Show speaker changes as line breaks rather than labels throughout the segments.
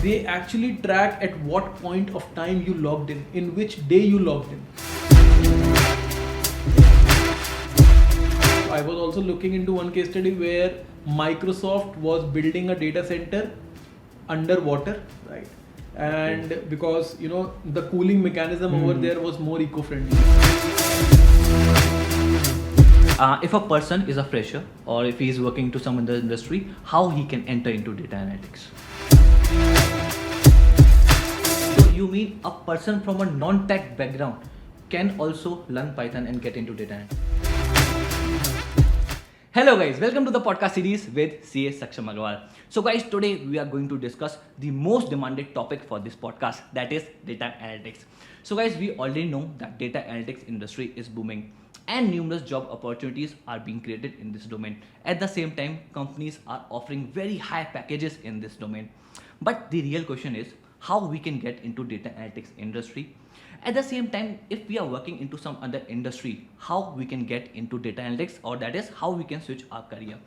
they actually track at what point of time you logged in which day you logged in. I was also looking into one case study where Microsoft was building a data center underwater, right? And because the cooling mechanism over there was more eco-friendly.
If a person is a fresher or if he is working to some other industry, how he can enter into data analytics? So you mean a person from a non-tech background can also learn Python and get into data analytics? Hello guys, welcome to the podcast series with CA Saksham Agarwal. So guys, today we are going to discuss the most demanded topic for this podcast, that is data analytics. So guys, we already know that data analytics industry is booming and numerous job opportunities are being created in this domain. At the same time, companies are offering very high packages in this domain. But the real question is how we can get into data analytics industry. At the same time, if we are working into some other industry, how we can get into data analytics, or that is how we can switch our career.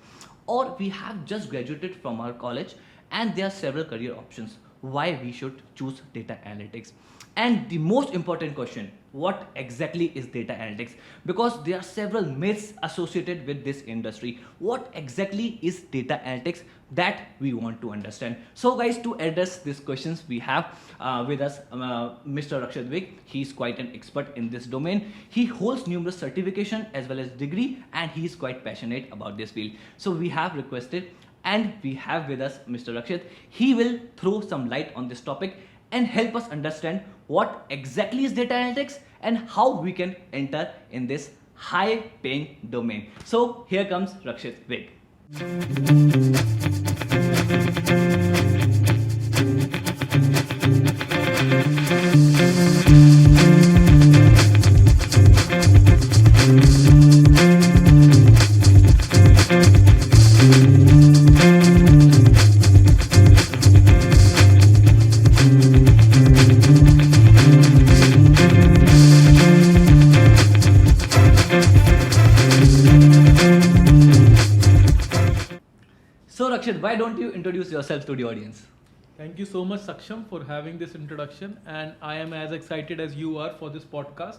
Or we have just graduated from our college and there are several career options. Why we should choose data analytics? And the most important question, what exactly is data analytics? Because there are several myths associated with this industry. What exactly is data analytics that we want to understand? So guys, to address these questions, we have with us Mr. Rakshit Vig. He is quite an expert in this domain. He holds numerous certification as well as degree, and he is quite passionate about this field. So we have requested and we have with us Mr. Rakshit. He will throw some light on this topic and help us understand what exactly is data analytics and how we can enter in this high paying domain. So here comes Rakshit Vig. So Rakshit, why don't you introduce yourself to the audience?
Thank you so much, Saksham, for having this introduction, and I am as excited as you are for this podcast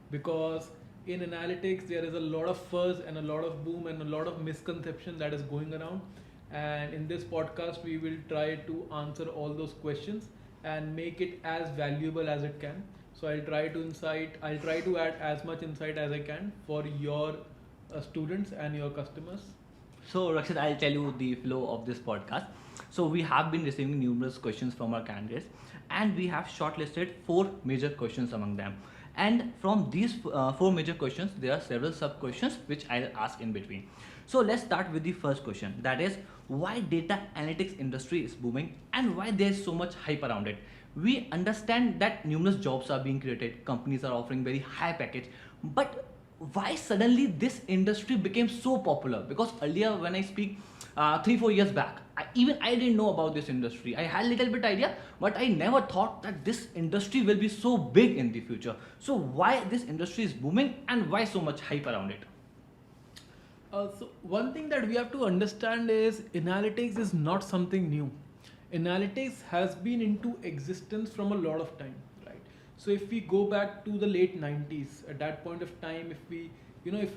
because in analytics there is a lot of fuzz and a lot of boom and a lot of misconception that is going around, and in this podcast we will try to answer all those questions and make it as valuable as it can. So I'll try to add as much insight as I can for your students and your customers.
So Rakshit, I'll tell you the flow of this podcast. So we have been receiving numerous questions from our candidates and we have shortlisted 4 major questions among them. And from these 4 major questions, there are several sub questions which I'll ask in between. So let's start with the first question, that is why data analytics industry is booming and why there is so much hype around it. We understand that numerous jobs are being created, companies are offering very high package, but why suddenly this industry became so popular? Because earlier when I speak 3-4 years back, I didn't know about this industry. I had a little bit idea, but I never thought that this industry will be so big in the future. So why this industry is booming and why so much hype around it?
So one thing that we have to understand is analytics is not something new. Analytics has been into existence from a lot of time. So if we go back to the late 90s, at that point of time, if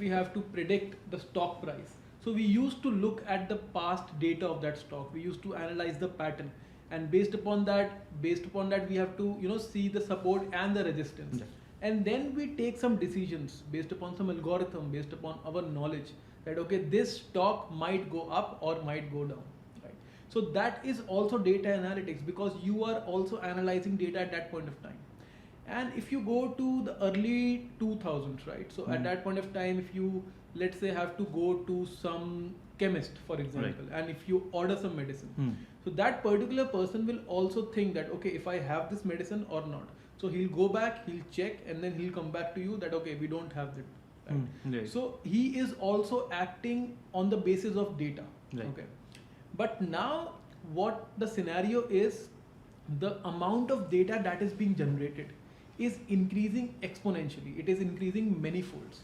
we have to predict the stock price, so we used to look at the past data of that stock. We used to analyze the pattern, and based upon that, we have to see the support and the resistance, and then we take some decisions based upon some algorithm, based upon our knowledge that okay, this stock might go up or might go down. Right? So that is also data analytics because you are also analyzing data at that point of time. And if you go to the early 2000s, right? So at that point of time, if you, let's say, have to go to some chemist, for example, and if you order some medicine, so that particular person will also think that, okay, if I have this medicine or not. So he'll go back, he'll check, and then he'll come back to you that, okay, we don't have it. Right? So he is also acting on the basis of data. Okay. But now what the scenario is, the amount of data that is being generated is increasing exponentially. It is increasing many folds.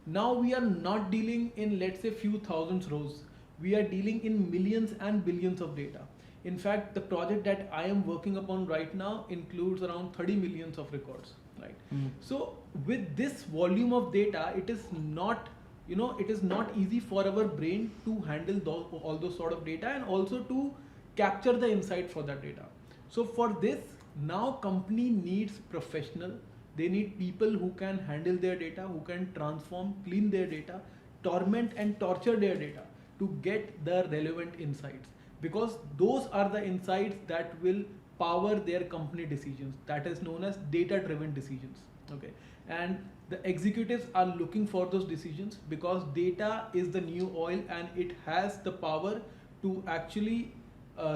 Now we are not dealing in, let's say, few thousands rows. We are dealing in millions and billions of data. In fact, the project that I am working upon right now includes around 30 millions of records, right? So with this volume of data, it is not, it is not easy for our brain to handle all those sort of data and also to capture the insight for that data. So for this, now company needs professional. They need people who can handle their data, who can transform, clean their data, torment and torture their data to get the relevant insights, because those are the insights that will power their company decisions. That is known as data driven decisions. Okay, and the executives are looking for those decisions because data is the new oil and it has the power to actually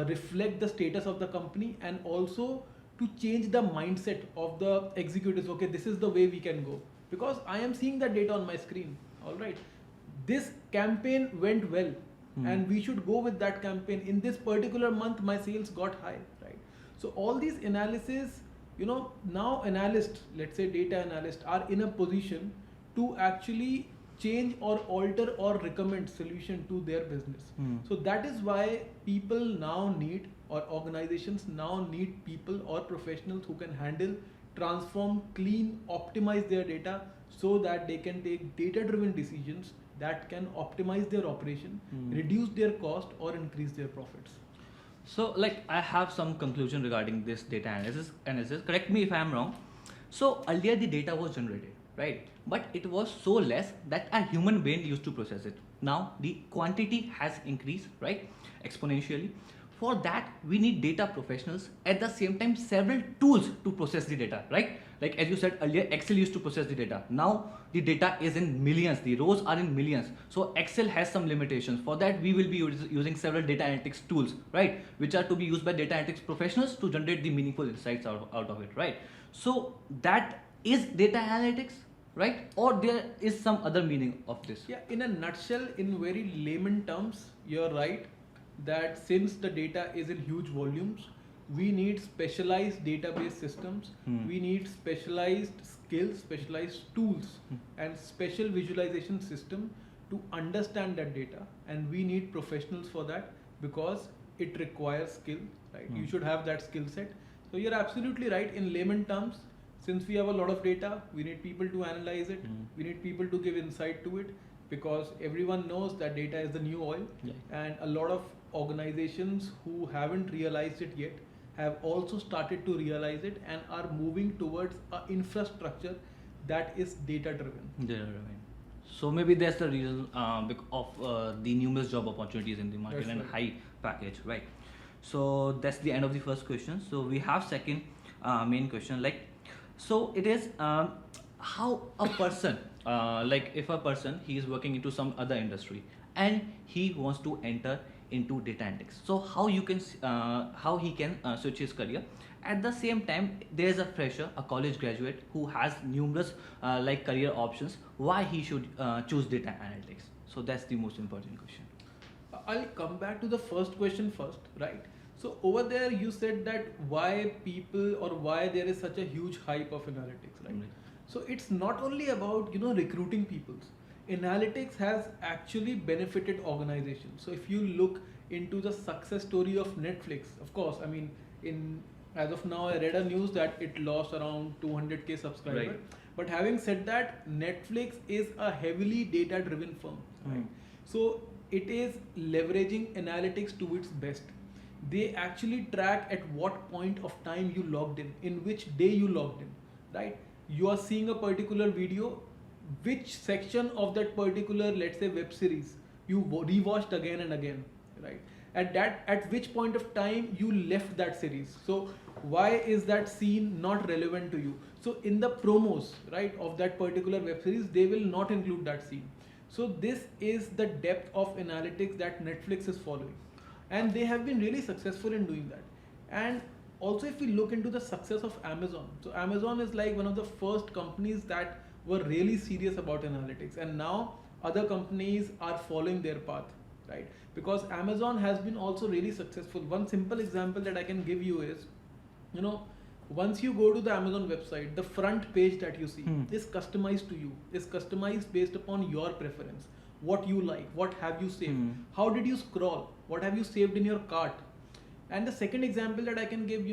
reflect the status of the company and also to change the mindset of the executives. Okay, this is the way we can go because I am seeing the data on my screen. All right, this campaign went well and we should go with that campaign. In this particular month my sales got high, right? So all these analysis, now analysts, let's say data analysts, are in a position to actually change or alter or recommend solution to their business. So that is why people now need, or organizations now need, people or professionals who can handle, transform, clean, optimize their data so that they can take data driven decisions that can optimize their operation, reduce their cost or increase their profits.
So like I have some conclusion regarding this data analysis. Correct me if I am wrong. So earlier the data was generated, right? But it was so less that a human brain used to process it. Now the quantity has increased, right? Exponentially. For that, we need data professionals. At the same time, several tools to process the data, right? Like as you said earlier, Excel used to process the data. Now the data is in millions. The rows are in millions. So Excel has some limitations. For that, we will be using several data analytics tools, right? Which are to be used by data analytics professionals to generate the meaningful insights out of it, right? So that is data analytics, right? Or there is some other meaning of this?
Yeah, in a nutshell, in very layman terms, you're right that since the data is in huge volumes, we need specialized database systems, we need specialized skills, specialized tools, and special visualization system to understand that data, and we need professionals for that because it requires skill, right? You should have that skill set. So you're absolutely right. In layman terms, since we have a lot of data, we need people to analyze it, we need people to give insight to it, because everyone knows that data is the new oil. And a lot of organizations who haven't realized it yet have also started to realize it and are moving towards an infrastructure that is data driven.
So maybe that's the reason of the numerous job opportunities in the market and high package, right? So that's the end of the first question. So we have second main question, like, so it is how a person, like if a person, he is working into some other industry and he wants to enter into data analytics. So how he can switch his career. At the same time, there is a fresher, a college graduate who has numerous like career options. Why he should choose data analytics? So that's the most important question.
I'll come back to the first question first, right? So over there you said that why people, or why there is such a huge hype of analytics, right? So it's not only about recruiting people. Analytics has actually benefited organizations. So if you look into the success story of Netflix, of course, I mean, as of now I read a news that it lost around 200k subscribers.
Right.
But having said that, Netflix is a heavily data driven firm, right? So it is leveraging analytics to its best. They actually track at what point of time you logged in which day you logged in, right? You are seeing a particular video, which section of that particular, let's say, web series you rewatched again and again, right? At which point of time you left that series. So why is that scene not relevant to you? So in the promos, right, of that particular web series, they will not include that scene. So this is the depth of analytics that Netflix is following, and they have been really successful in doing that. And also, if we look into the success of Amazon, so Amazon is like one of the first companies that were really serious about analytics, and now other companies are following their path, right? Because Amazon has been also really successful. One simple example that I can give you is, once you go to the Amazon website, the front page that you see is customized to you, is customized based upon your preference, what you like, what have you saved, how did you scroll, what have you saved in your cart. And the second example that I can give,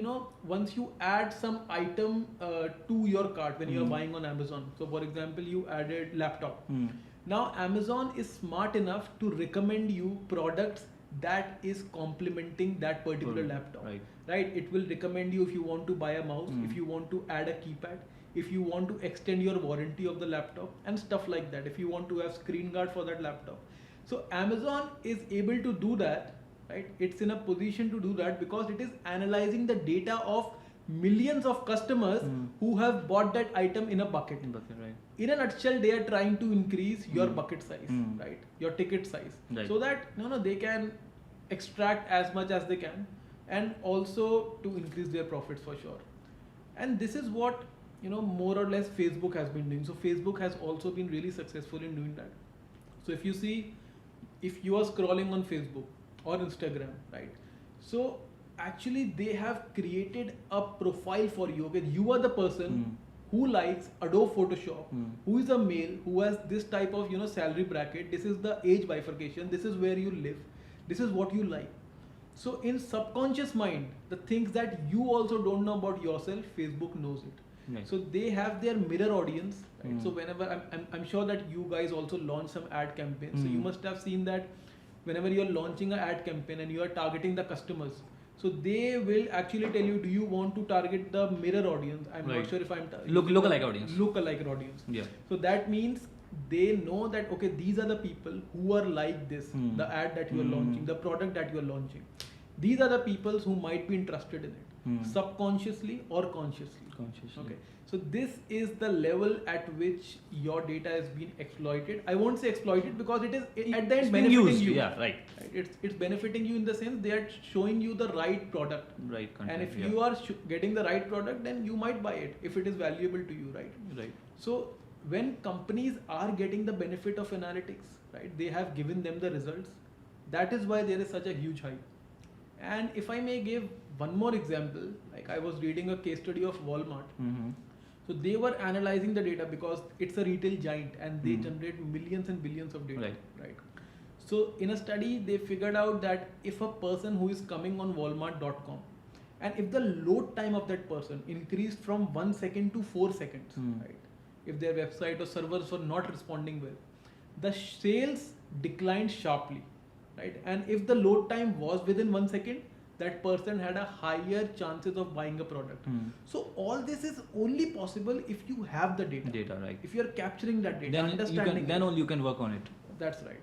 once you add some item to your cart when you're buying on Amazon. So for example, you added laptop. Now Amazon is smart enough to recommend you products that is complementing that particular laptop. Right? It will recommend you if you want to buy a mouse, if you want to add a keypad, if you want to extend your warranty of the laptop and stuff like that, if you want to have screen guard for that laptop. So Amazon is able to do that, right? It's in a position to do that because it is analyzing the data of millions of customers who have bought that item in a bucket.
Right.
In a nutshell, they are trying to increase your bucket size, right? Your ticket size, so that they can extract as much as they can, and also to increase their profits for sure. And this is what more or less Facebook has been doing. So Facebook has also been really successful in doing that. So if you see, if you are scrolling on Facebook or Instagram, right? So actually they have created a profile for you. Okay, you are the person who likes Adobe Photoshop, who is a male, who has this type of salary bracket. This is the age bifurcation. This is where you live. This is what you like. So in subconscious mind, the things that you also don't know about yourself, Facebook knows it. Right. So they have their mirror audience, right? So whenever I'm sure that you guys also launch some ad campaigns. So you must have seen that whenever you're launching an ad campaign and you are targeting the customers, so they will actually tell you, do you want to target the mirror audience? I'm not sure if I'm
lookalike audience.
Lookalike audience.
Yeah.
So that means they know that okay, these are the people who are like this, the ad that you are launching, the product that you are launching. These are the people who might be interested in it, subconsciously or consciously. Okay. So this is the level at which your data is being exploited. I won't say exploited because it is at the end benefiting you.
Yeah, right.
It's benefiting you in the sense they are showing you the right product.
Right. Content,
and if you are getting the right product, then you might buy it if it is valuable to you, right?
Right.
So when companies are getting the benefit of analytics, right, they have given them the results. That is why there is such a huge hype. And if I may give one more example, like I was reading a case study of Walmart. So they were analyzing the data because it's a retail giant and they generate millions and billions of data, right? So in a study, they figured out that if a person who is coming on Walmart.com, and if the load time of that person increased from 1 second to 4 seconds, right? If their website or servers were not responding well, the sales declined sharply, right? And if the load time was within 1 second, that person had a higher chances of buying a product. So all this is only possible if you have the data.
Right.
If you are capturing that data,
then only you can work on it.
That's right.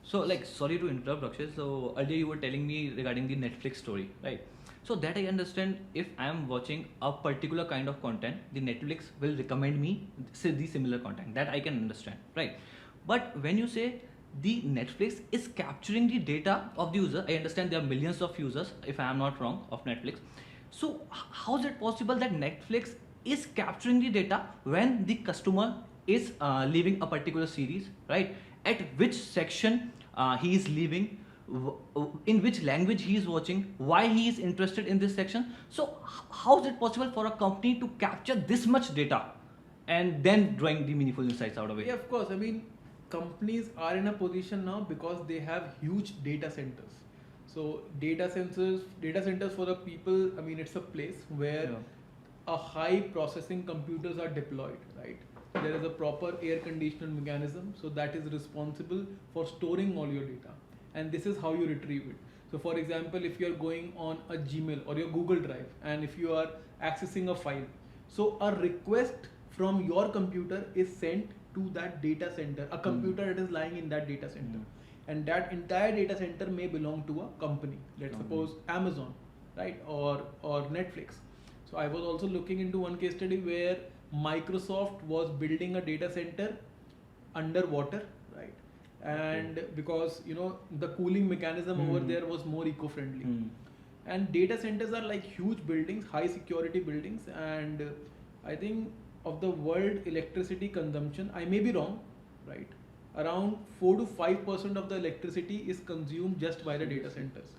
So sorry to interrupt, Rakshit. So earlier you were telling me regarding the Netflix story, right? So that I understand, if I am watching a particular kind of content, the Netflix will recommend me the similar content. That I can understand, right? But when you say the Netflix is capturing the data of the user, I understand there are millions of users, if I am not wrong, of Netflix. So how is it possible that Netflix is capturing the data when the customer is leaving a particular series, right? At which section he is leaving, in which language he is watching, why he is interested in this section. So how is it possible for a company to capture this much data and then drawing the meaningful insights out of it?
Yeah, of course. I mean, companies are in a position now because they have huge data centers. So data centers for the people, I mean, it's a place where a high processing computers are deployed, right? There is a proper air conditioning mechanism, so that is responsible for storing all your data. And this is how you retrieve it. So for example, if you are going on a Gmail or your Google Drive, and if you are accessing a file, so a request from your computer is sent to that data center, a computer that is lying in that data center. And that entire data center may belong to a company. Let's suppose Amazon, right? Or Netflix. So I was also looking into one case study where Microsoft was building a data center underwater, right? And because the cooling mechanism over there was more eco-friendly. And data centers are like huge buildings, high security buildings, and I think of the world electricity consumption, I may be wrong, right? Around 4 to 5% of the electricity is consumed just by the data centers.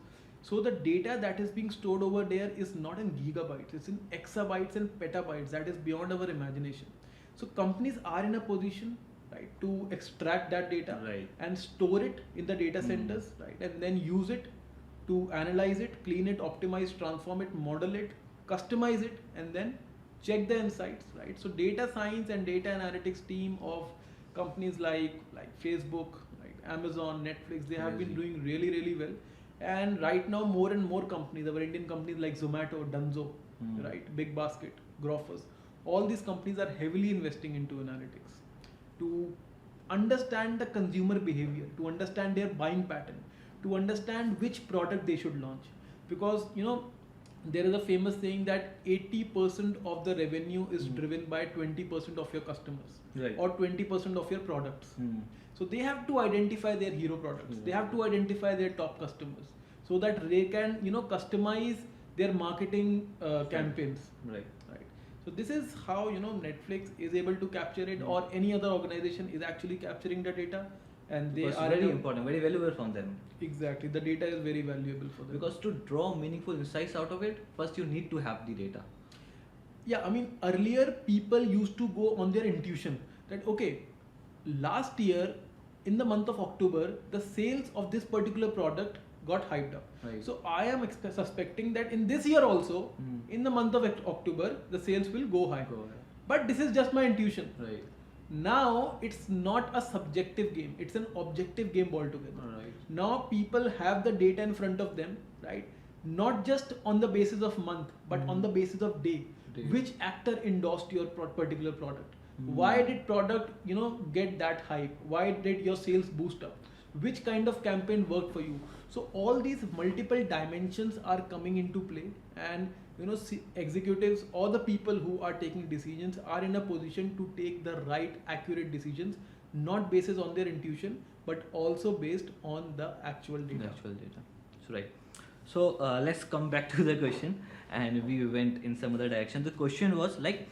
So the data that is being stored over there is not in gigabytes, it's in exabytes and petabytes. That is beyond our imagination. So companies are in a position, right, to extract that data and store it in the data centers, right, and then use it to analyze it, clean it, optimize, transform it, model it, customize it, and then check the insights, right? So data science and data analytics team of companies like Facebook, like Amazon, Netflix, they have been doing really well. And right now, more and more companies, our Indian companies like Zomato, Dunzo, right, Big Basket, Grofers, all these companies are heavily investing into analytics to understand the consumer behavior, to understand their buying pattern, to understand which product they should launch. Because there is a famous saying that 80% of the revenue is driven by 20% of your customers,
right,
or 20% of your products. So they have to identify their hero products. They have to identify their top customers so that they can customize their marketing campaigns.
Right.
So this is how Netflix is able to capture it, or any other organization is actually capturing the data, and they are
very important, very valuable from them.
Exactly, the data is very valuable for them.
Because to draw meaningful insights out of it, first you need to have the data.
Yeah, I mean, earlier people used to go on their intuition that okay, last year in the month of October, the sales of this particular product got hyped up.
Right.
So I am suspecting that in this year also, in the month of October, the sales will go high. But this is just my intuition.
Right.
Now it's not a subjective game; it's an objective game altogether.
Right.
Now people have the data in front of them, right? Not just on the basis of month, but on the basis of day. Which actor endorsed your particular product? Why did product get that hype? Why did your sales boost up? Which kind of campaign worked for you? So all these multiple dimensions are coming into play, and executives or the people who are taking decisions are in a position to take the right, accurate decisions, not based on their intuition, but also based on the actual data.
So right. So let's come back to the question, and we went in some other direction. The question was like,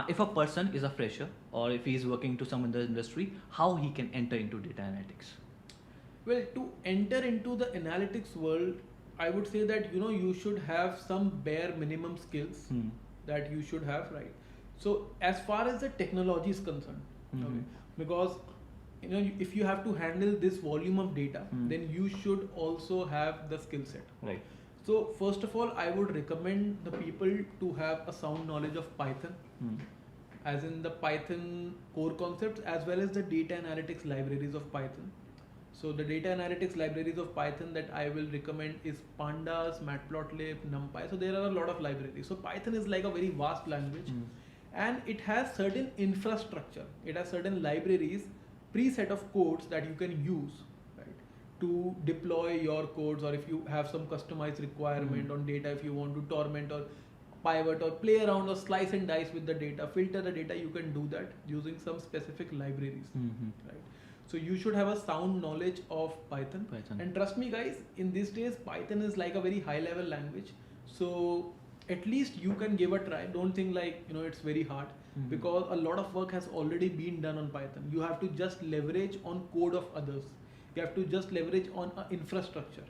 if a person is a fresher or if he is working to some other industry, how he can enter into data analytics?
Well, to enter into the analytics world, I would say that you should have some bare minimum skills that you should have, right? So as far as the technology is concerned, okay, because if you have to handle this volume of data, then you should also have the skill set.
Right.
So first of all, I would recommend the people to have a sound knowledge of Python, as in the Python core concepts, as well as the data analytics libraries of Python. So the data analytics libraries of Python that I will recommend is Pandas, Matplotlib, NumPy. So there are a lot of libraries. So Python is like a very vast language, and it has certain infrastructure. It has certain libraries, preset of codes that you can use, right, to deploy your codes, or if you have some customized requirement on data, if you want to torment or pivot or play around or slice and dice with the data, filter the data, you can do that using some specific libraries, right? So you should have a sound knowledge of Python. And trust me guys, in these days Python is like a very high level language, so at least you can give a try. Don't think like it's very hard, because a lot of work has already been done on Python. You have to just leverage on code of others. You have to just leverage on infrastructure.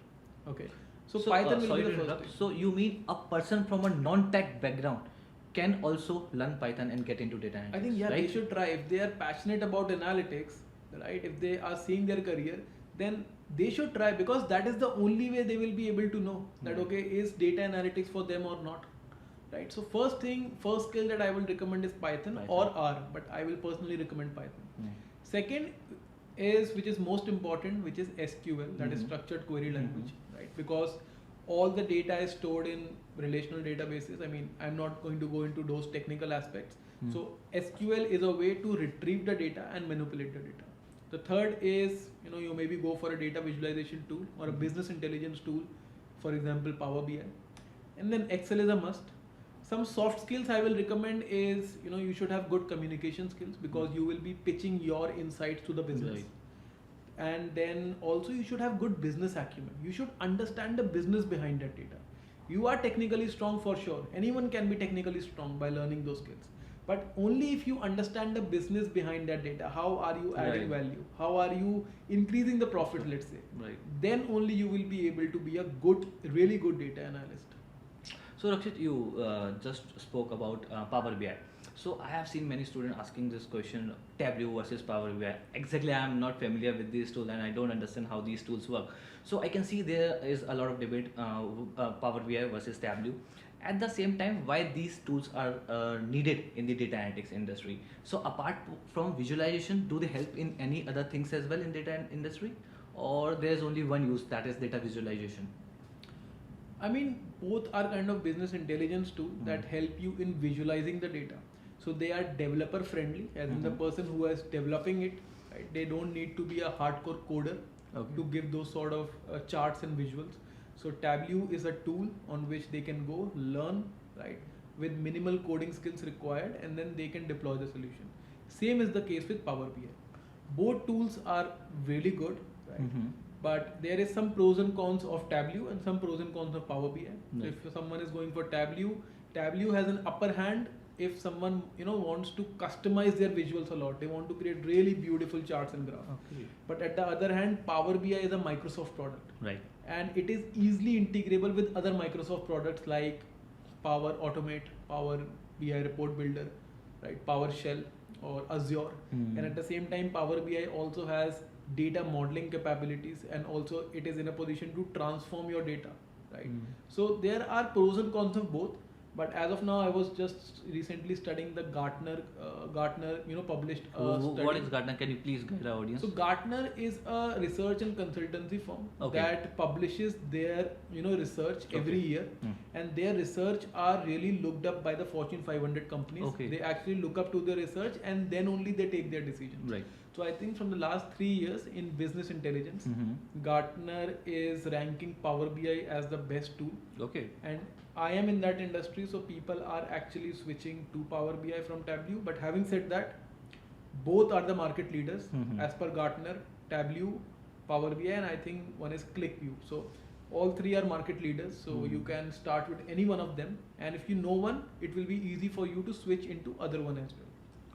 Okay. So Python will be the first thing.
So you mean a person from a non-tech background can also learn Python and get into data analytics?
I think
right?
They should try. If they are passionate about analytics, right? If they are seeing their career, then they should try, because that is the only way they will be able to know that okay, is data analytics for them or not, right? So first skill that I will recommend is Python or R, but I will personally recommend Python. Second is, which is most important, which is SQL, that is structured query language, right? Because all the data is stored in relational databases. I mean, I'm not going to go into those technical aspects. So SQL is a way to retrieve the data and manipulate the data. The third is, you maybe go for a data visualization tool or a business intelligence tool, for example, Power BI. And then Excel is a must. Some soft skills I will recommend is, you should have good communication skills, because you will be pitching your insights to the business.
Right.
And then also you should have good business acumen. You should understand the business behind that data. You are technically strong for sure. Anyone can be technically strong by learning those skills. But only if you understand the business behind that data. How are you adding value? How are you increasing the profit, let's say?
Right.
Then only you will be able to be a really good data analyst.
So Rakshit, you just spoke about Power BI. So I have seen many students asking this question: Tableau versus Power BI. Exactly, I am not familiar with these tools and I don't understand how these tools work. So I can see there is a lot of debate: Power BI versus Tableau. At the same time, why these tools are needed in the data analytics industry? So apart from visualization, do they help in any other things as well in data industry, or there's only one use, that is data visualization?
I mean, both are kind of business intelligence tools that help you in visualizing the data. So they are developer friendly, as in the person who is developing it, right? They don't need to be a hardcore coder to give those sort of charts and visuals. So Tableau is a tool on which they can go learn, right, with minimal coding skills required, and then they can deploy the solution. Same is the case with Power BI. Both tools are really good, right? But there is some pros and cons of Tableau and some pros and cons of Power BI. So if someone is going for Tableau, Tableau has an upper hand if someone wants to customize their visuals a lot. They want to create really beautiful charts and graphs. But at the other hand, Power BI is a Microsoft product,
Right.
and it is easily integrable with other Microsoft products like Power Automate, Power BI Report Builder, right, PowerShell or Azure. And at the same time, Power BI also has data modeling capabilities, and also it is in a position to transform your data, right? So there are pros and cons of both. But as of now, I was just recently studying the Gartner published study.
What is Gartner? Can you please guide our audience?
So Gartner is a research and consultancy firm that publishes their research every year, and their research are really looked up by the Fortune 500 companies. They actually look up to their research, and then only they take their decisions.
Right.
So I think from the last 3 years in business intelligence, Gartner is ranking Power BI as the best tool. And I am in that industry, so people are actually switching to Power BI from Tableau. But having said that, both are the market leaders as per Gartner: Tableau, Power BI, and I think one is ClickView. So all three are market leaders. So you can start with any one of them, and if you know one, it will be easy for you to switch into other one as well.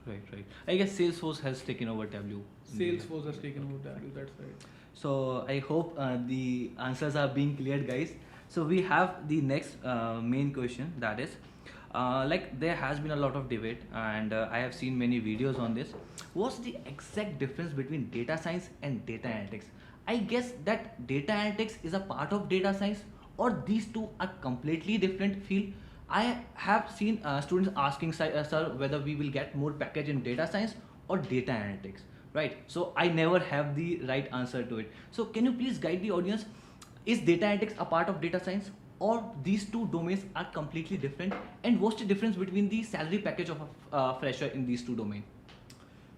Right. I guess Salesforce has taken over Tableau.
Salesforce has taken over Tableau. That's right.
So I hope the answers are being cleared, guys. So we have the next main question, that is, like there has been a lot of debate, and I have seen many videos on this. What's the exact difference between data science and data analytics? I guess that data analytics is a part of data science, or these two are completely different field. I have seen students asking, sir, whether we will get more package in data science or data analytics, right? So I never have the right answer to it. So can you please guide the audience? Is data analytics a part of data science, or these two domains are completely different? And what's the difference between the salary package of a fresher in these two domains?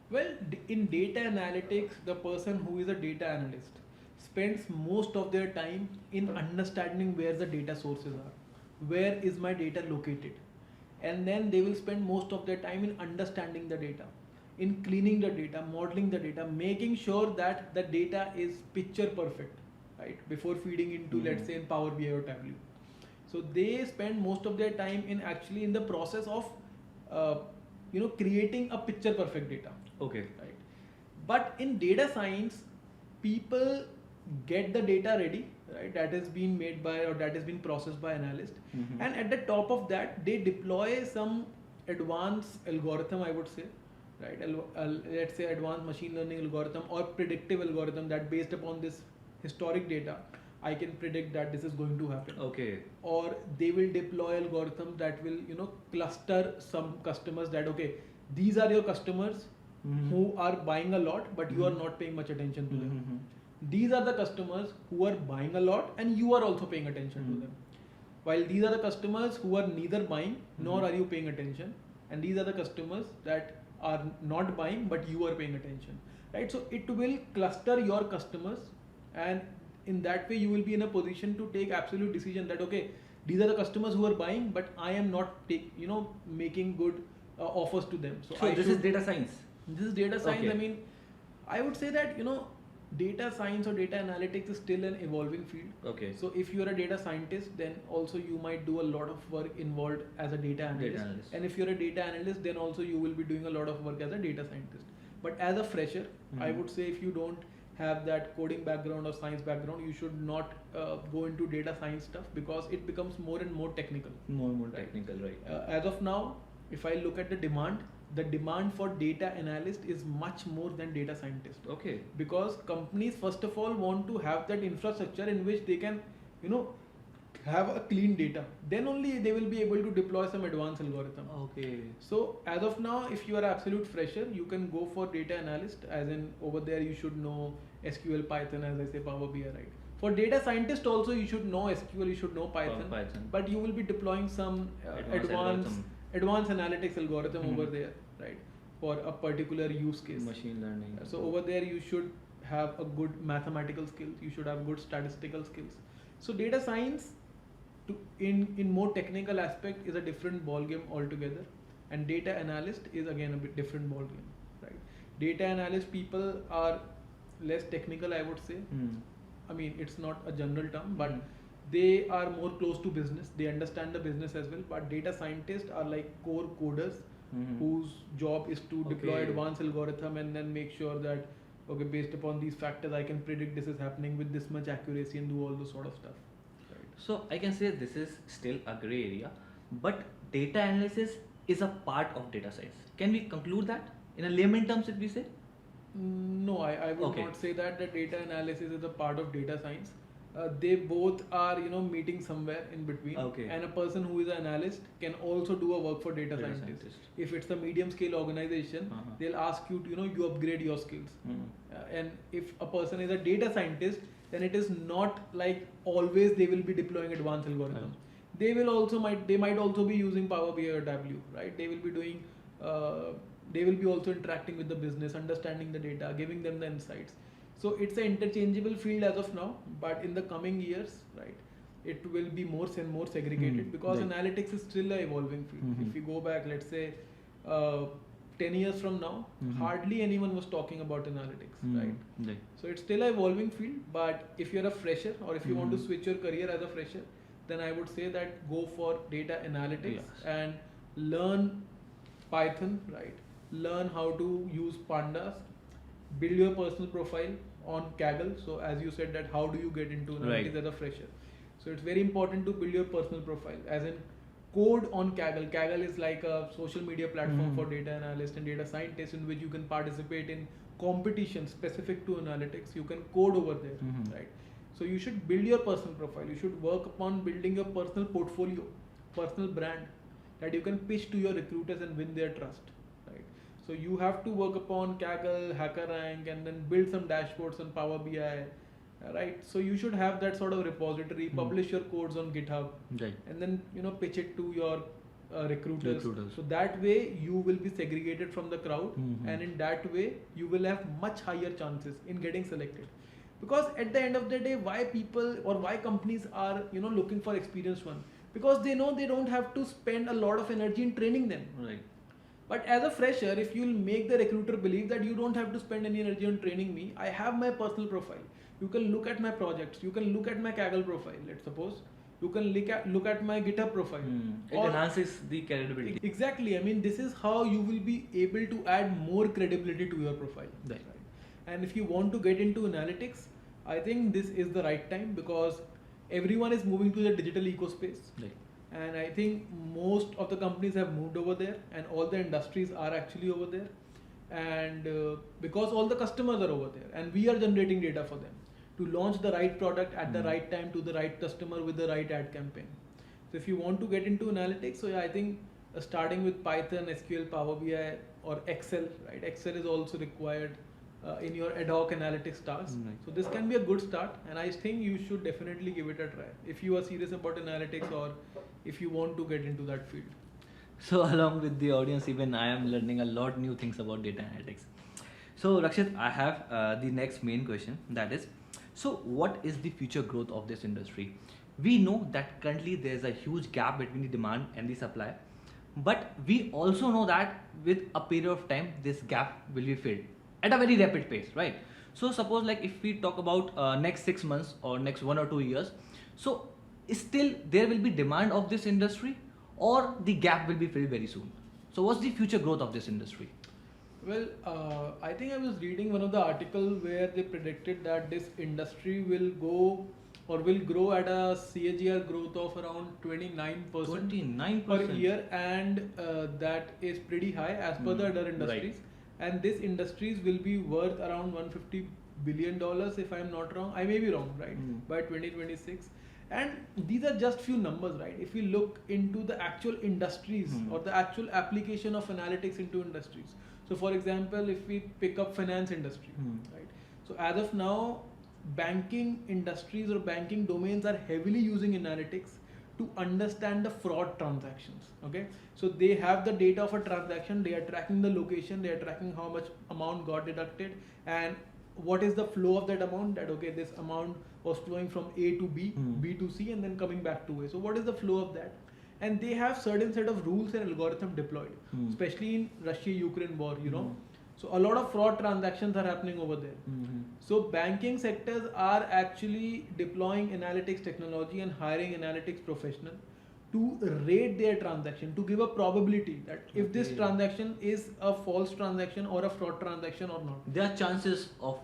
Well, in data analytics, the person who is a data analyst spends most of their time in understanding where the data sources are. Where is my data located? And then they will spend most of their time in understanding the data, in cleaning the data, modeling the data, making sure that the data is picture perfect, right, before feeding into, let's say, in Power BI or Tableau. So they spend most of their time in the process of creating a picture perfect data. Right. But in data science, people get the data ready, right, that has been made by, or that has been processed by analyst, and at the top of that they deploy some advanced algorithm, I would say, right, let's say advanced machine learning algorithm or predictive algorithm, that based upon this historic data I can predict that this is going to happen. Or they will deploy algorithms that will cluster some customers, that these are your customers who are buying a lot but you are not paying much attention to them. These are the customers who are buying a lot and you are also paying attention to them. While these are the customers who are neither buying nor are you paying attention, and these are the customers that are not buying but you are paying attention, right? So it will cluster your customers, and in that way you will be in a position to take absolute decision that these are the customers who are buying but I am not making good offers to them.
So this is data science.
This is data science. I mean, I would say that data science or data analytics is still an evolving field. So if you are a data scientist, then also you might do a lot of work involved as a data analyst. And if you're a data analyst, then also you will be doing a lot of work as a data scientist. But as a fresher, I would say if you don't have that coding background or science background, you should not go into data science stuff, because it becomes more and more technical.
Technical, right?
As of now, if I look at the demand for data analyst is much more than data scientist.
Okay.
Because companies first of all want to have that infrastructure in which they can, you know, have a clean data. Then only they will be able to deploy some advanced algorithm.
Okay.
So as of now, if you are absolute fresher, you can go for data analyst. As in over there, you should know SQL, Python, as I say, Power BI, right? For data scientist also, you should know SQL, you should know Python. But you will be deploying some advanced analytics algorithm over there, right? For a particular use case.
Machine learning.
So over there, you should have a good mathematical skills. You should have good statistical skills. So data science, in more technical aspect, is a different ball game altogether, and data analyst is again a bit different ball game, right? Data analyst people are less technical, I would say. I mean, it's not a general term, but they are more close to business. They understand the business as well. But data scientists are like core coders whose job is to deploy advanced algorithm and then make sure that, okay, based upon these factors, I can predict this is happening with this much accuracy and do all those sort of stuff.
So I can say this is still a gray area, but data analysis is a part of data science. Can we conclude that in a layman terms if we say?
No, I would not say that the data analysis is a part of data science. They both are, you know, meeting somewhere in between. And a person who is an analyst can also do a work for data scientist. If it's a medium scale organization, they'll ask you to, you know, you upgrade your skills. And if a person is a data scientist, then it is not like always they will be deploying advanced algorithms. They might also be using Power BI or Tableau, right? They will be doing, they will be also interacting with the business, understanding the data, giving them the insights. So it's an interchangeable field as of now, but in the coming years, right, it will be more and more segregated because analytics is still an evolving field. If we go back, let's say, 10 years from now, hardly anyone was talking about analytics, right? So it's still an evolving field, but if you're a fresher or if you want to switch your career as a fresher, then I would say that go for data analytics and learn Python, right? Learn how to use pandas, build your personal profile on Kaggle. So as you said that how do you get into analytics as a fresher? So it's very important to build your personal profile, as in code on Kaggle. Kaggle is like a social media platform for data analysts and data scientists in which you can participate in competitions specific to analytics. You can code over there, right? So you should build your personal profile. You should work upon building your personal portfolio, personal brand that you can pitch to your recruiters and win their trust, right? So you have to work upon Kaggle, HackerRank, and then build some dashboards on Power BI, right? So you should have that sort of repository, publish your codes on GitHub, and then, you know, pitch it to your recruiters. So that way you will be segregated from the crowd, and in that way you will have much higher chances in getting selected. Because at the end of the day, why people or why companies are, you know, looking for experienced one? Because they know they don't have to spend a lot of energy in training them.
Right.
But as a fresher, if you'll make the recruiter believe that you don't have to spend any energy on training me, I have my personal profile. You can look at my projects. You can look at my Kaggle profile, let's suppose. You can look at my GitHub profile.
It enhances the credibility.
Exactly. I mean, this is how you will be able to add more credibility to your profile.
Right.
And if you want to get into analytics, I think this is the right time because everyone is moving to the digital ecospace.
Right.
And I think most of the companies have moved over there and all the industries are actually over there. And because all the customers are over there and we are generating data for them to launch the right product at the right time to the right customer with the right ad campaign. So if you want to get into analytics, so yeah, I think starting with Python, SQL, Power BI or Excel, right? Excel is also required in your ad hoc analytics tasks. So this can be a good start, and I think you should definitely give it a try if you are serious about analytics or if you want to get into that field.
So along with the audience, even I am learning a lot new things about data analytics. So Rakshit, I have the next main question, that is, so what is the future growth of this industry? We know that currently there is a huge gap between the demand and the supply, but we also know that with a period of time, this gap will be filled at a very rapid pace, right? So suppose like if we talk about next 6 months or next 1 or 2 years, so still there will be demand of this industry or the gap will be filled very soon. So what's the future growth of this industry?
Well, I think I was reading one of the article where they predicted that this industry will go or will grow at a CAGR growth of around 29%
29%.
per year, and that is pretty high as per the other industries. And this industries will be worth around $150 billion, if I'm not wrong. I may be wrong, right? By 2026. And these are just few numbers, right? If we look into the actual industries or the actual application of analytics into industries. So for example, if we pick up finance industry, right? So as of now, banking industries or banking domains are heavily using analytics to understand the fraud transactions. Okay, so they have the data of a transaction, they are tracking the location, they are tracking how much amount got deducted, and what is the flow of that amount. That okay, this amount was flowing from A to B, B to C, and then coming back to A. So what is the flow of that? And they have certain set of rules and algorithm deployed, especially in Russia-Ukraine war. So a lot of fraud transactions are happening over there. So banking sectors are actually deploying analytics technology and hiring analytics professional to rate their transaction, to give a probability that if this transaction is a false transaction or a fraud transaction or not.
There are chances of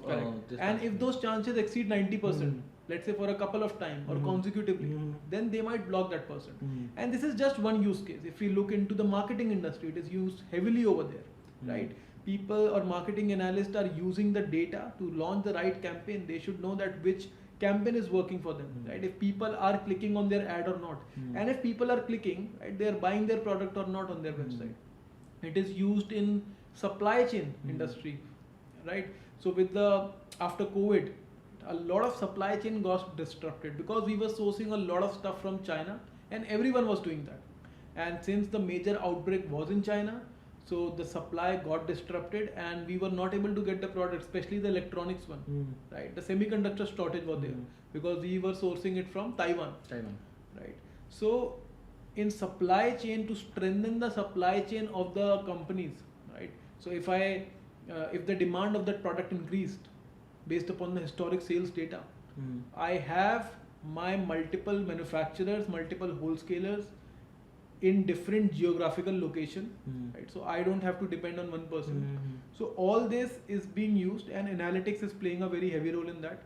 this. And if those chances exceed 90%, let's say for a couple of time or consecutively, then they might block that person. And this is just one use case. If we look into the marketing industry, it is used heavily over there, right? People or marketing analysts are using the data to launch the right campaign. They should know that which campaign is working for them, right? If people are clicking on their ad or not, and if people are clicking, right, they are buying their product or not on their website. It is used in supply chain industry, right? So with the after COVID, a lot of supply chain got disrupted because we were sourcing a lot of stuff from China, and everyone was doing that. And since the major outbreak was in China, so the supply got disrupted and we were not able to get the product, especially the electronics one, right? The semiconductor shortage was there because we were sourcing it from Taiwan, right? So in supply chain, to strengthen the supply chain of the companies, right? So if the demand of that product increased based upon the historic sales data, I have my multiple manufacturers, multiple wholesalers in different geographical location, right? So I don't have to depend on one person. So all this is being used, and analytics is playing a very heavy role in that.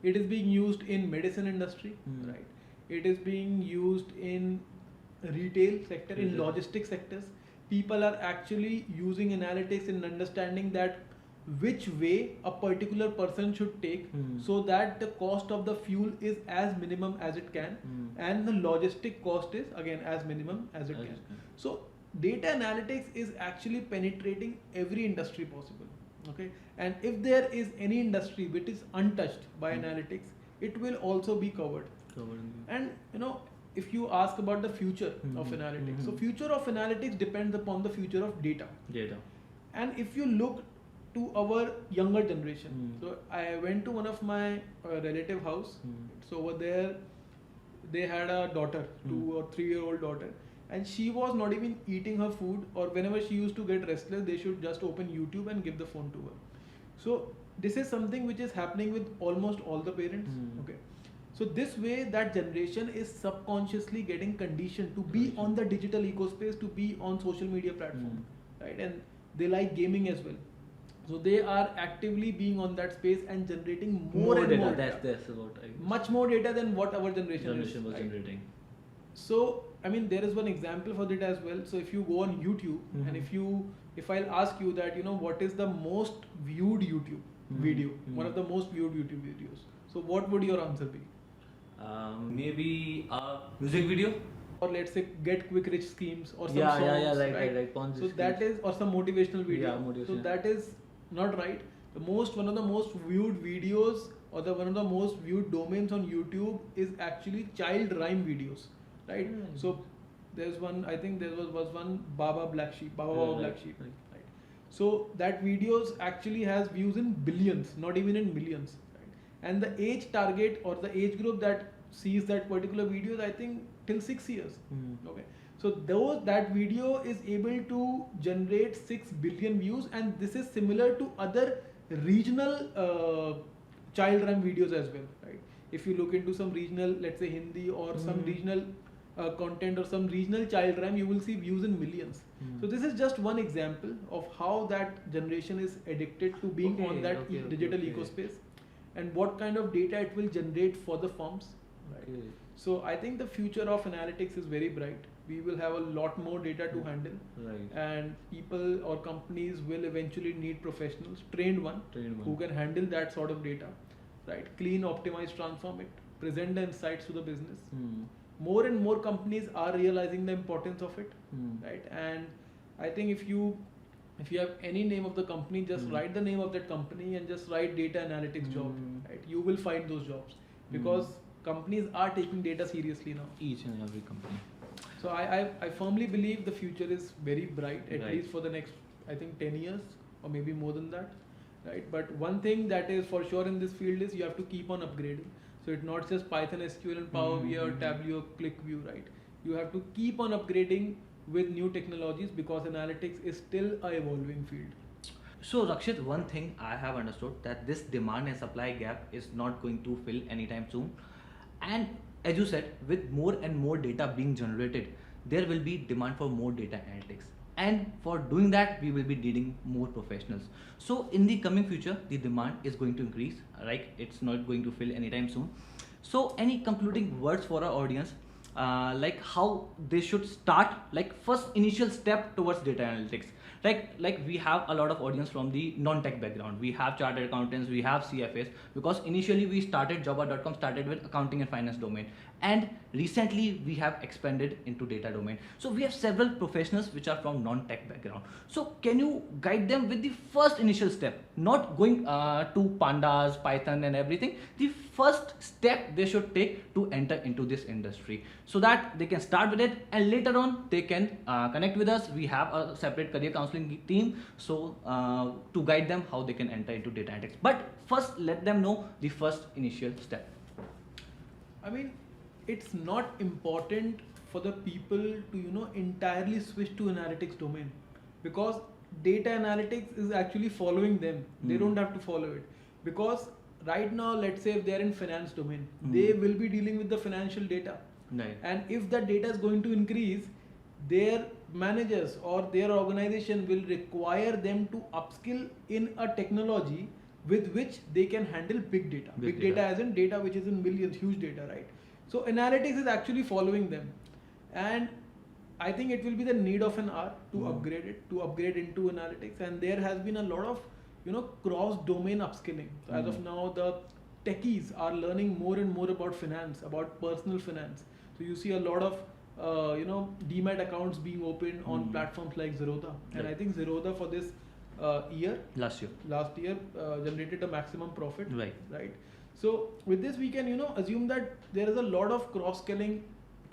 It is being used in medicine industry, right? It is being used in retail sector, in logistics sectors. People are actually using analytics in understanding that which way a particular person should take so that the cost of the fuel is as minimum as it can, and the logistic cost is again as minimum as it can. So data analytics is actually penetrating every industry possible. Okay, and if there is any industry which is untouched by analytics, it will also be covered. And if you ask about the future of analytics, so future of analytics depends upon the future of data. And if you look to our younger generation, so I went to one of my relative house. So over there they had a daughter, 2 or 3-year-old daughter, and she was not even eating her food, or whenever she used to get restless, they should just open YouTube and give the phone to her. So this is something which is happening with almost all the parents. Okay, so this way that generation is subconsciously getting conditioned to be on the digital ecospace, to be on social media platform, right? And they like gaming as well. So they are actively being on that space and generating more and
data.
more
data. That's what
much more data than what our generation
was
right?
generating.
So I mean, there is one example for it as well. So if you go on YouTube and if I'll ask you that what is the most viewed YouTube video, one of the most viewed YouTube videos, so what would your answer be?
Maybe a music video,
or let's say get quick rich schemes or some
songs,
right? So that is, or some motivational video. So that is not right. One of the most viewed videos, or one of the most viewed domains on YouTube is actually child rhyme videos, right? So there's one, I think there was one Baba Black Sheep, Black Sheep, right? So that videos actually has views in billions, not even in millions, right? And the age target or the age group that sees that particular videos, I think till 6 years. Okay, so that video is able to generate 6 billion views, and this is similar to other regional child rhyme videos as well, right? If you look into some regional, let's say Hindi or some regional content or some regional child rhyme, you will see views in millions. So this is just one example of how that generation is addicted to being on that digital ecospace. and what kind of data it will generate for the firms. Right.
Okay.
So I think the future of analytics is very bright. We will have a lot more data to handle,
Right.
and people or companies will eventually need professionals, trained one, who can handle that sort of data, right? Clean, optimize, transform it, present the insights to the business. More and more companies are realizing the importance of it, right? And I think if you have any name of the company, just write the name of that company and just write data analytics job, right? You will find those jobs because companies are taking data seriously now.
Each and every company.
So I firmly believe the future is very bright, at
Right.
least for the next, I think, 10 years or maybe more than that, right? But one thing that is for sure in this field is you have to keep on upgrading. So it's not just Python, SQL and Power BI or Tableau, ClickView, right? You have to keep on upgrading with new technologies because analytics is still a evolving field.
So Rakshit, one thing I have understood that this demand and supply gap is not going to fill anytime soon. And as you said, with more and more data being generated, there will be demand for more data analytics. And for doing that, we will be needing more professionals. So in the coming future, the demand is going to increase, right? It's not going to fill anytime soon. So any concluding words for our audience, like how they should start, like first initial step towards data analytics? Like we have a lot of audience from the non-tech background. We have chartered accountants, we have CFAs, because initially we started jobber.com started with accounting and finance domain, and recently we have expanded into data domain. So we have several professionals which are from non-tech background. So can you guide them with the first initial step, not going to pandas, Python and everything, the first step they should take to enter into this industry, so that they can start with it and later on they can connect with us. We have a separate career counseling team, so to guide them how they can enter into data analytics. But first let them know the first initial step.
I mean, it's not important for the people to entirely switch to analytics domain, because data analytics is actually following them. They don't have to follow it, because right now, let's say if they're in finance domain, they will be dealing with the financial data.
Right.
And if that data is going to increase, their managers or their organization will require them to upskill in a technology with which they can handle big data. Big data as in data which is in millions, huge data, right? So analytics is actually following them. And I think it will be the need of an hour to upgrade it, to upgrade into analytics. And there has been a lot of cross-domain upskilling. So as of now, the techies are learning more and more about finance, about personal finance. So you see a lot of demat accounts being opened on platforms like Zerodha. And I think Zerodha for this
last year
generated a maximum profit.
Right.
So with this we can assume that there is a lot of cross-domain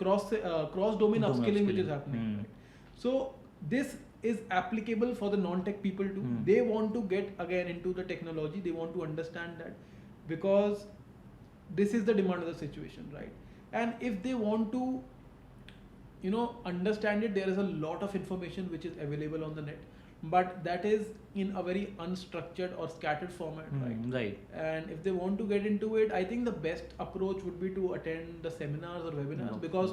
upskilling which is happening. Right? So this is applicable for the non-tech people too. They want to get again into the technology. They want to understand that, because this is the demand of the situation, right? And if they want to understand it, there is a lot of information which is available on the net, but that is in a very unstructured or scattered format,
Right.
And if they want to get into it, I think the best approach would be to attend the seminars or webinars, because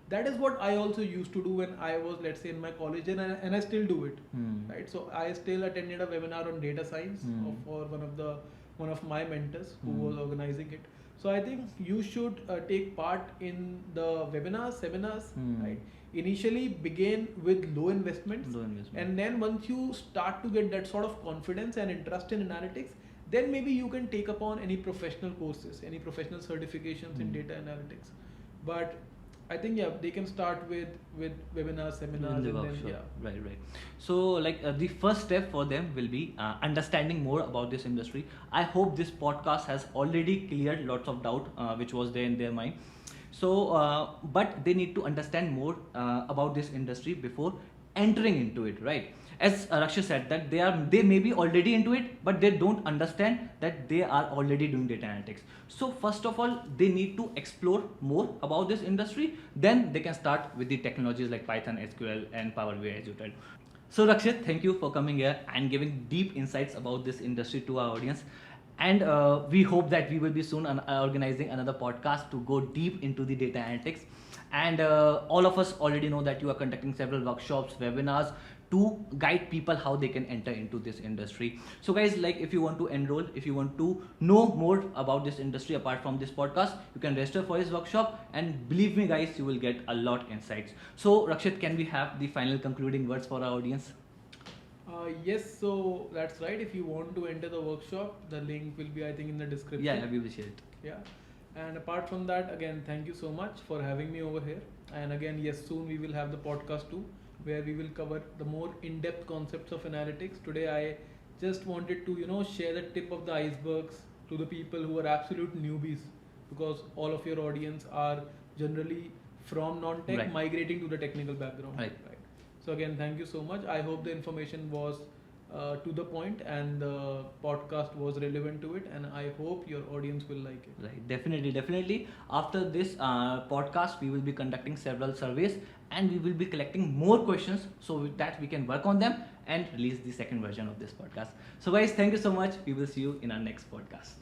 that is what I also used to do when I was, let's say, in my college, and I still do it, right? So I still attended a webinar on data science for one of my mentors who was organizing it. So I think you should take part in the webinars, seminars, right? Initially begin with low investments, and then once you start to get that sort of confidence and interest in analytics, then maybe you can take upon any professional courses, any professional certifications in data analytics. But I think they can start with webinars, seminars, and then
Right. So the first step for them will be understanding more about this industry. I hope this podcast has already cleared lots of doubt which was there in their mind. So but they need to understand more about this industry before entering into it, right? As Rakshit said, that they may be already into it, but they don't understand that they are already doing data analytics. So first of all, they need to explore more about this industry. Then they can start with the technologies like Python, SQL, and Power BI, as you told. So Rakshit, thank you for coming here and giving deep insights about this industry to our audience. And we hope that we will be soon organizing another podcast to go deep into the data analytics. And all of us already know that you are conducting several workshops, webinars to guide people how they can enter into this industry. So guys, like if you want to enroll, if you want to know more about this industry apart from this podcast, you can register for his workshop, and believe me guys, you will get a lot insights. So Rakshit, can we have the final concluding words for our audience?
Yes, so that's right. If you want to enter the workshop, the link will be, I think, in the description.
Yeah, we will share it.
Yeah. And apart from that, again, thank you so much for having me over here. And again, yes, soon we will have the podcast too, where we will cover the more in-depth concepts of analytics. Today, I just wanted to, share the tip of the icebergs to the people who are absolute newbies, because all of your audience are generally from non-tech
Right.
migrating to the technical background.
Right.
So again, thank you so much. I hope the information was to the point and the podcast was relevant to it, and I hope your audience will like it.
Right, definitely. After this podcast, we will be conducting several surveys, and we will be collecting more questions so that we can work on them and release the second version of this podcast. So guys, thank you so much. We will see you in our next podcast.